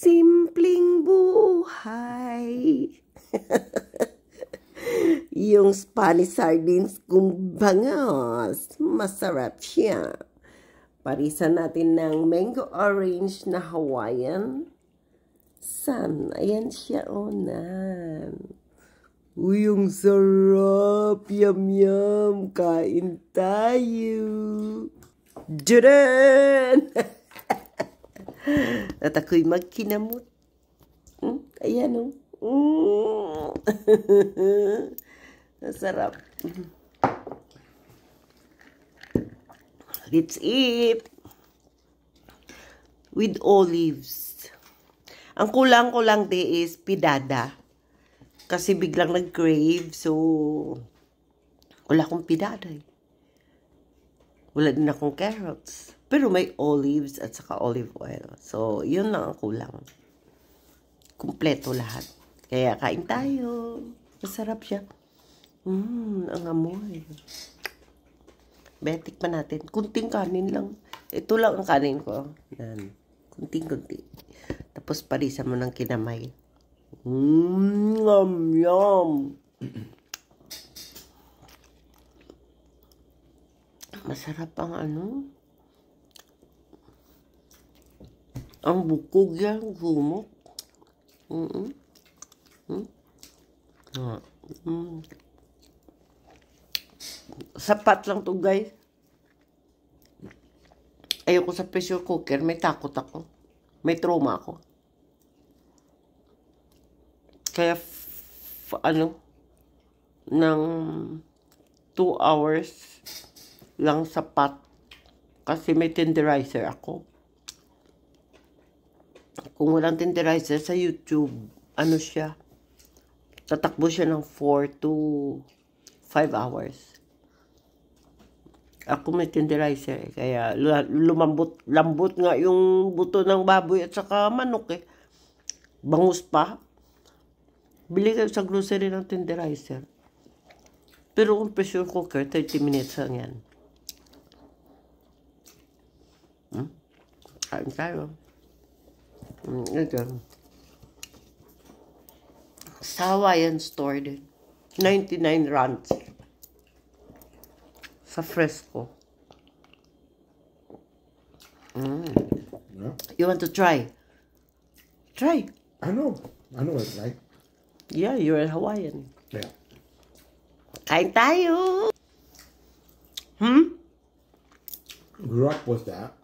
simpleng buhay. Yung Spanish sardines kung bangos, masarap siya. Parisan natin ng mango orange na Hawaiian. Ayan siya, nan. Uy, ang sarap. Yum, yum. Kain tayo. Diyan! At ako'y magkinamot. Ayan, Sarap. Let's eat. With olives. Ang kulang ko lang is pidada. Kasi biglang nag-crave. So, wala akong pidada eh. Wala din akong carrots. Pero may olives at saka olive oil. So, yun lang ang kulang. Kumpleto lahat. Kaya kain tayo. Masarap siya. Ang amoy. Betik pa natin. Kunting kanin lang. Ito lang ang kanin ko. Yan. Kunting-kunti. Tapos parisan mo ng kinamay. Yum, yum. Masarap ang ang bukog yan. Gumok. Sapat lang to, guys. Ayoko sa pressure cooker. May takot ako. May trauma ako. Kaya, ng 2 hours lang sapat. Kasi may tenderizer ako. Kung walang tenderizer sa YouTube, siya, tatakbo siya ng 4 to 5 hours. Ako may tenderizer kaya lambot nga yung buto ng baboy at saka manok eh. Bangus pa. Bili kayo sa grocery ng tenderizer. Pero kung pressure cooker, 30 minutes lang yan. Kain tayo. Ito. Sa Hawaiian store din. 99 rands. Sa Fresco. Yeah. You want to try? Try. I know it's right. Yeah, you're a Hawaiian. Yeah. Kain tayo. Grew up with that.